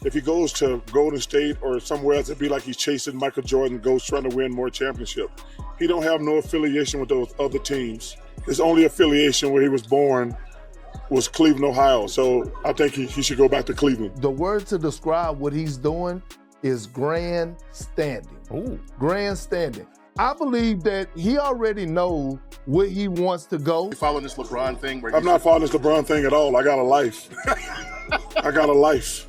If he goes to Golden State or somewhere else, it'd be like he's chasing Michael Jordan, goes trying to win more championships. He don't have no affiliation with those other teams. His only affiliation where he was born was Cleveland, Ohio. So I think he should go back to Cleveland. The word to describe what he's doing is grandstanding. Ooh. Grandstanding. I believe that he already knows where he wants to go. You following this LeBron thing? I'm not following this LeBron thing at all. I got a life. I got a life.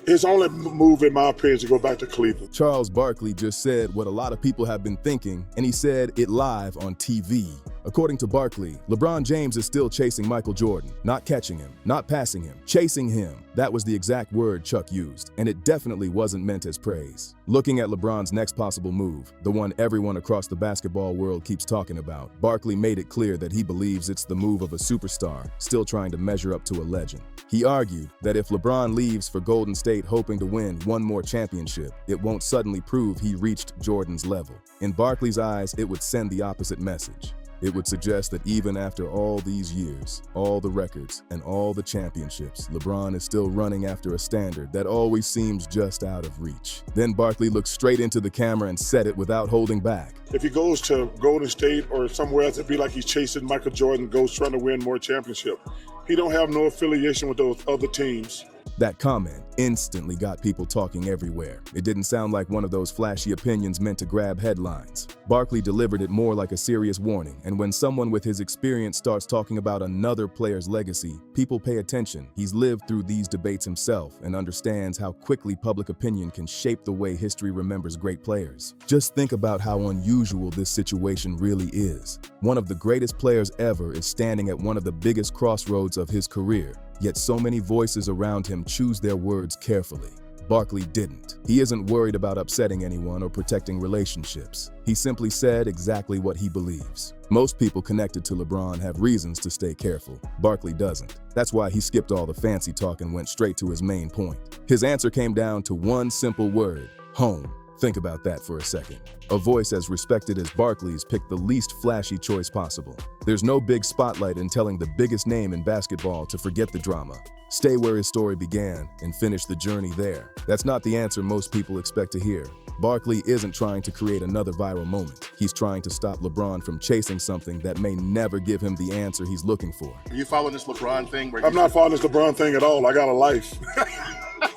His only move, in my opinion, is to go back to Cleveland. Charles Barkley just said what a lot of people have been thinking, and he said it live on TV. According to Barkley, LeBron James is still chasing Michael Jordan, not catching him, not passing him, chasing him. That was the exact word Chuck used, and it definitely wasn't meant as praise. Looking at LeBron's next possible move, the one everyone across the basketball world keeps talking about, Barkley made it clear that he believes it's the move of a superstar still trying to measure up to a legend. He argued that if LeBron leaves for Golden State hoping to win one more championship, it won't suddenly prove he reached Jordan's level. In Barkley's eyes, it would send the opposite message. It would suggest that even after all these years, all the records, and all the championships, LeBron is still running after a standard that always seems just out of reach. Then Barkley looked straight into the camera and said it without holding back. If he goes to Golden State or somewhere else, it'd be like he's chasing Michael Jordan, goes trying to win more championships. He don't have no affiliation with those other teams. That comment instantly got people talking everywhere. It didn't sound like one of those flashy opinions meant to grab headlines. Barkley delivered it more like a serious warning, and when someone with his experience starts talking about another player's legacy, people pay attention. He's lived through these debates himself and understands how quickly public opinion can shape the way history remembers great players. Just think about how unusual this situation really is. One of the greatest players ever is standing at one of the biggest crossroads of his career. Yet so many voices around him choose their words carefully. Barkley didn't. He isn't worried about upsetting anyone or protecting relationships. He simply said exactly what he believes. Most people connected to LeBron have reasons to stay careful. Barkley doesn't. That's why he skipped all the fancy talk and went straight to his main point. His answer came down to one simple word: home. Think about that for a second. A voice as respected as Barkley's picked the least flashy choice possible. There's no big spotlight in telling the biggest name in basketball to forget the drama. Stay where his story began and finish the journey there. That's not the answer most people expect to hear. Barkley isn't trying to create another viral moment. He's trying to stop LeBron from chasing something that may never give him the answer he's looking for. Are you following this LeBron thing? I'm not following this LeBron thing at all. I got a life.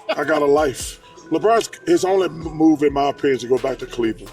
I got a life. His only move, in my opinion, is to go back to Cleveland.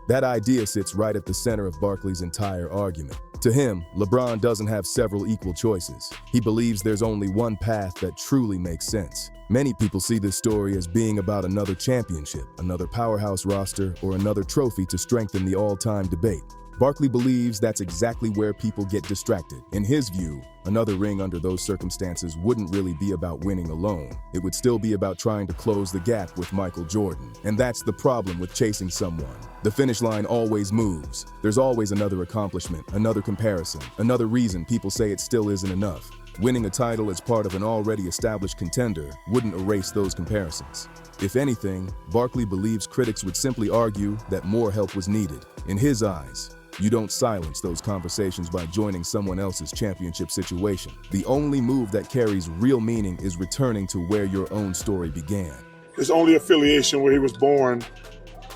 That idea sits right at the center of Barkley's entire argument. To him, LeBron doesn't have several equal choices. He believes there's only one path that truly makes sense. Many people see this story as being about another championship, another powerhouse roster, or another trophy to strengthen the all-time debate. Barkley believes that's exactly where people get distracted. In his view, another ring under those circumstances wouldn't really be about winning alone. It would still be about trying to close the gap with Michael Jordan. And that's the problem with chasing someone. The finish line always moves. There's always another accomplishment, another comparison, another reason people say it still isn't enough. Winning a title as part of an already established contender wouldn't erase those comparisons. If anything, Barkley believes critics would simply argue that more help was needed. In his eyes, you don't silence those conversations by joining someone else's championship situation. The only move that carries real meaning is returning to where your own story began. His only affiliation where he was born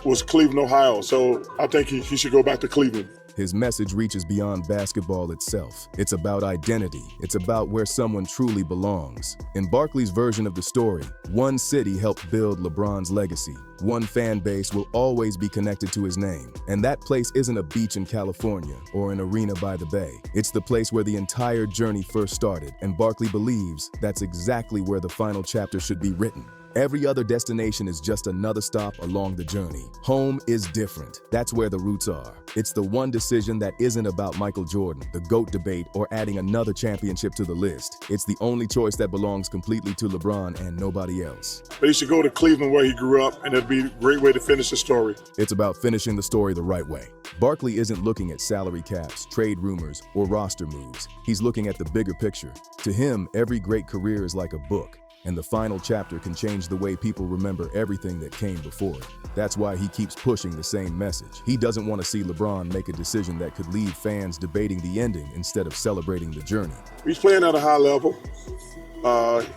was Cleveland, Ohio. So I think he should go back to Cleveland. His message reaches beyond basketball itself. It's about identity. It's about where someone truly belongs. In Barkley's version of the story, one city helped build LeBron's legacy. One fan base will always be connected to his name. And that place isn't a beach in California or an arena by the bay. It's the place where the entire journey first started. And Barkley believes that's exactly where the final chapter should be written. Every other destination is just another stop along the journey. Home is different. That's where the roots are. It's the one decision that isn't about Michael Jordan, the GOAT debate, or adding another championship to the list. It's the only choice that belongs completely to LeBron and nobody else. But he should go to Cleveland where he grew up, and it'd be a great way to finish the story. It's about finishing the story the right way. Barkley isn't looking at salary caps, trade rumors, or roster moves. He's looking at the bigger picture. To him, every great career is like a book, and the final chapter can change the way people remember everything that came before it. That's why he keeps pushing the same message. He doesn't want to see LeBron make a decision that could leave fans debating the ending instead of celebrating the journey. He's playing at a high level.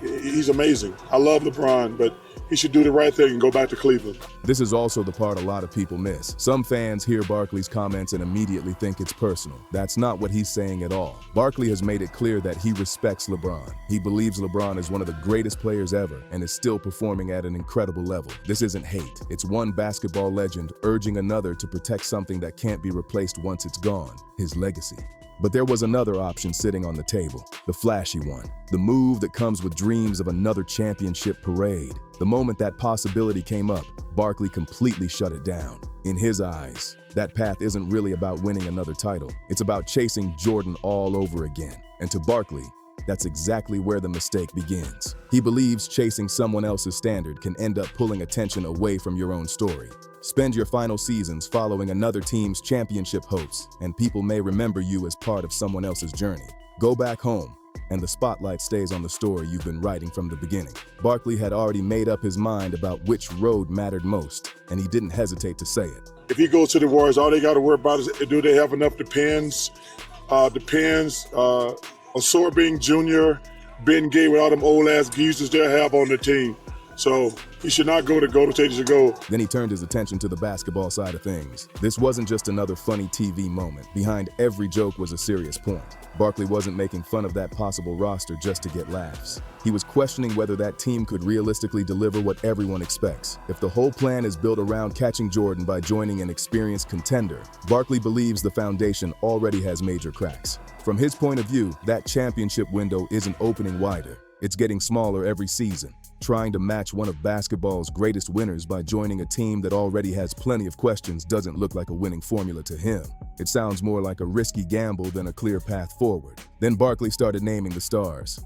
He's amazing. I love LeBron, but he should do the right thing and go back to Cleveland. This is also the part a lot of people miss. Some fans hear Barkley's comments and immediately think it's personal. That's not what he's saying at all. Barkley has made it clear that he respects LeBron. He believes LeBron is one of the greatest players ever and is still performing at an incredible level. This isn't hate. It's one basketball legend urging another to protect something that can't be replaced once it's gone, his legacy. But there was another option sitting on the table, the flashy one, the move that comes with dreams of another championship parade. The moment that possibility came up, Barkley completely shut it down. In his eyes, that path isn't really about winning another title. It's about chasing Jordan all over again. And to Barkley, that's exactly where the mistake begins. He believes chasing someone else's standard can end up pulling attention away from your own story. Spend your final seasons following another team's championship hopes, and people may remember you as part of someone else's journey. Go back home, and the spotlight stays on the story you've been writing from the beginning. Barkley had already made up his mind about which road mattered most, and he didn't hesitate to say it. If he goes to the Warriors, all they got to worry about is, do they have enough depends, Sorbing Jr., Ben Gay, with all them old-ass geezers they have on the team. So he should not go to Golden State, he should go. Then he turned his attention to the basketball side of things. This wasn't just another funny TV moment. Behind every joke was a serious point. Barkley wasn't making fun of that possible roster just to get laughs. He was questioning whether that team could realistically deliver what everyone expects. If the whole plan is built around catching Jordan by joining an experienced contender, Barkley believes the foundation already has major cracks. From his point of view, that championship window isn't opening wider. It's getting smaller every season. Trying to match one of basketball's greatest winners by joining a team that already has plenty of questions doesn't look like a winning formula to him. It sounds more like a risky gamble than a clear path forward. Then Barkley started naming the stars.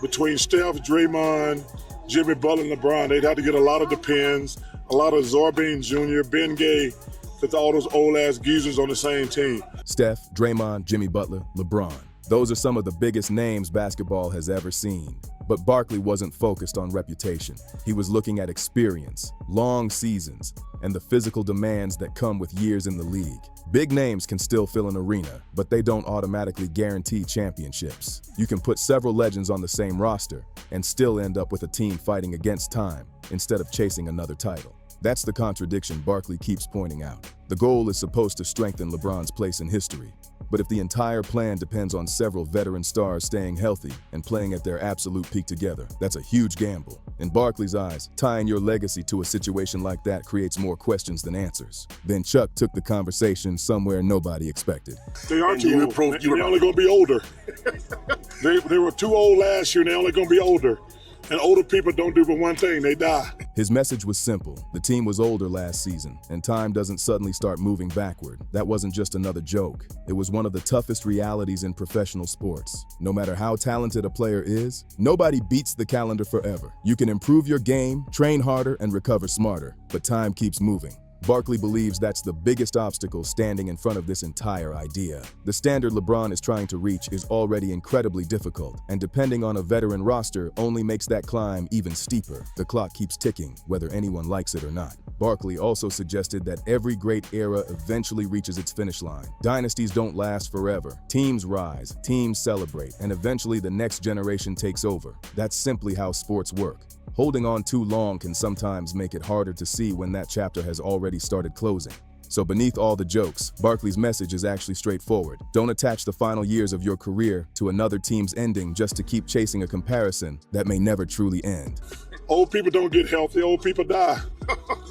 Between Steph, Draymond, Jimmy Butler, and LeBron, they'd have to get a lot of depends, a lot of Sorbing Jr., Ben Gay, with all those old-ass geezers on the same team. Steph, Draymond, Jimmy Butler, LeBron. Those are some of the biggest names basketball has ever seen. But Barkley wasn't focused on reputation. He was looking at experience, long seasons, and the physical demands that come with years in the league. Big names can still fill an arena, but they don't automatically guarantee championships. You can put several legends on the same roster and still end up with a team fighting against time instead of chasing another title. That's the contradiction Barkley keeps pointing out. The goal is supposed to strengthen LeBron's place in history. But if the entire plan depends on several veteran stars staying healthy and playing at their absolute peak together, that's a huge gamble. In Barkley's eyes, tying your legacy to a situation like that creates more questions than answers. Then Chuck took the conversation somewhere nobody expected. They are too old. They're only going to be older. They were too old last year, and they're only going to be older. And older people don't do but one thing, they die. His message was simple. The team was older last season, and time doesn't suddenly start moving backward. That wasn't just another joke. It was one of the toughest realities in professional sports. No matter how talented a player is, nobody beats the calendar forever. You can improve your game, train harder, and recover smarter, but time keeps moving. Barkley believes that's the biggest obstacle standing in front of this entire idea. The standard LeBron is trying to reach is already incredibly difficult, and depending on a veteran roster only makes that climb even steeper. The clock keeps ticking, whether anyone likes it or not. Barkley also suggested that every great era eventually reaches its finish line. Dynasties don't last forever. Teams rise, teams celebrate, and eventually the next generation takes over. That's simply how sports work. Holding on too long can sometimes make it harder to see when that chapter has already started closing. So beneath all the jokes, Barkley's message is actually straightforward. Don't attach the final years of your career to another team's ending just to keep chasing a comparison that may never truly end. Old people don't get healthy, old people die.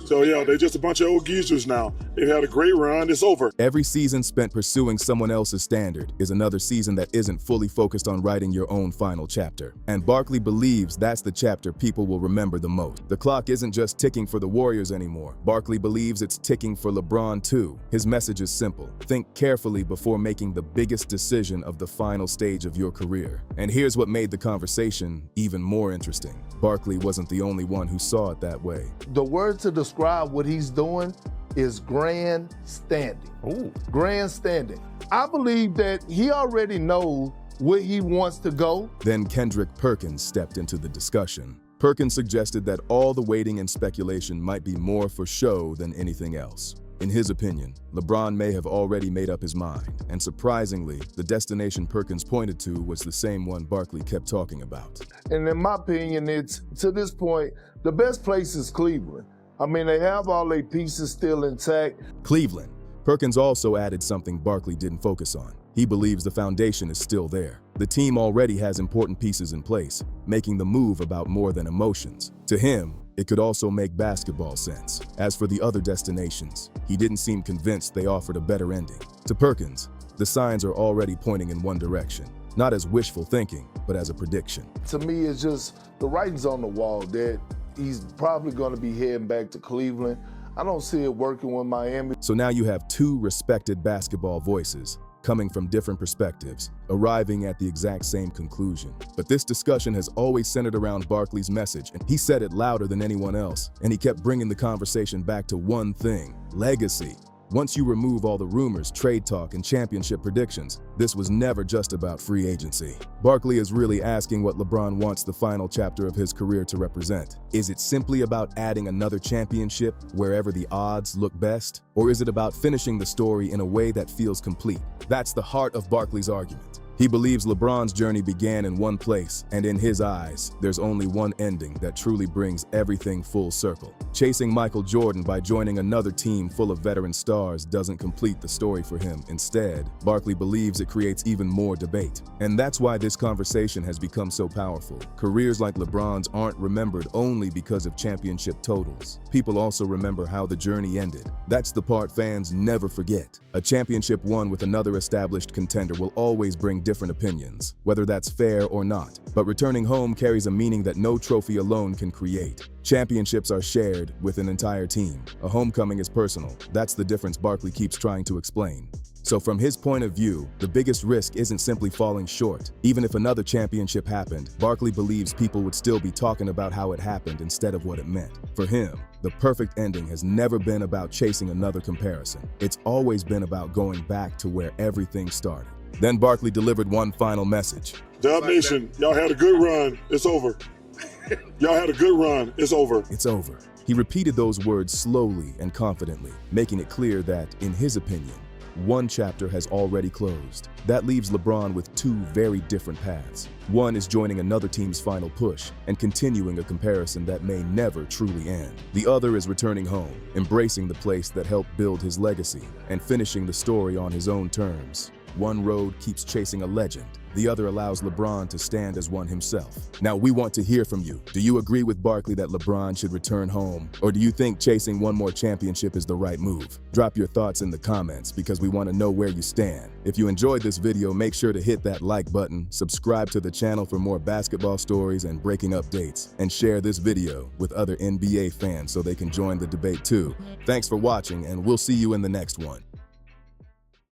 So yeah, they're just a bunch of old geezers now. They've had a great run, it's over. Every season spent pursuing someone else's standard is another season that isn't fully focused on writing your own final chapter. And Barkley believes that's the chapter people will remember the most. The clock isn't just ticking for the Warriors anymore. Barkley believes it's ticking for LeBron too. His message is simple. Think carefully before making the biggest decision of the final stage of your career. And here's what made the conversation even more interesting. Barkley wasn't the only one who saw it that way. The word to describe what he's doing is grandstanding. Ooh. Grandstanding. I believe that he already knows where he wants to go. Then Kendrick Perkins stepped into the discussion. Perkins suggested that all the waiting and speculation might be more for show than anything else. In his opinion, LeBron may have already made up his mind, and surprisingly, the destination Perkins pointed to was the same one Barkley kept talking about. And in my opinion, it's, to this point, the best place is Cleveland. I mean, they have all their pieces still intact. Cleveland. Perkins also added something Barkley didn't focus on. He believes the foundation is still there. The team already has important pieces in place, making the move about more than emotions. To him, it could also make basketball sense. As for the other destinations, he didn't seem convinced they offered a better ending. To Perkins, the signs are already pointing in one direction, not as wishful thinking, but as a prediction. To me, it's just the writing's on the wall that he's probably going to be heading back to Cleveland. I don't see it working with Miami. So now you have two respected basketball voices coming from different perspectives, arriving at the exact same conclusion. But this discussion has always centered around Barkley's message, and he said it louder than anyone else, and he kept bringing the conversation back to one thing: legacy. Once you remove all the rumors, trade talk, and championship predictions, this was never just about free agency. Barkley is really asking what LeBron wants the final chapter of his career to represent. Is it simply about adding another championship wherever the odds look best? Or is it about finishing the story in a way that feels complete? That's the heart of Barkley's argument. He believes LeBron's journey began in one place, and in his eyes, there's only one ending that truly brings everything full circle. Chasing Michael Jordan by joining another team full of veteran stars doesn't complete the story for him. Instead, Barkley believes it creates even more debate. And that's why this conversation has become so powerful. Careers like LeBron's aren't remembered only because of championship totals. People also remember how the journey ended. That's the part fans never forget. A championship won with another established contender will always bring different opinions, whether that's fair or not. But returning home carries a meaning that no trophy alone can create. Championships are shared with an entire team. A homecoming is personal. That's the difference Barkley keeps trying to explain. So from his point of view, the biggest risk isn't simply falling short. Even if another championship happened, Barkley believes people would still be talking about how it happened instead of what it meant. For him, the perfect ending has never been about chasing another comparison. It's always been about going back to where everything started. Then Barkley delivered one final message. Dub Nation, y'all had a good run. It's over. Y'all had a good run. It's over. It's over. He repeated those words slowly and confidently, making it clear that, in his opinion, one chapter has already closed. That leaves LeBron with two very different paths. One is joining another team's final push and continuing a comparison that may never truly end. The other is returning home, embracing the place that helped build his legacy, and finishing the story on his own terms. One road keeps chasing a legend. The other allows LeBron to stand as one himself. Now, we want to hear from you. Do you agree with Barkley that LeBron should return home? Or do you think chasing one more championship is the right move? Drop your thoughts in the comments because we want to know where you stand. If you enjoyed this video, make sure to hit that like button, subscribe to the channel for more basketball stories and breaking updates, and share this video with other NBA fans so they can join the debate too. Thanks for watching, and we'll see you in the next one.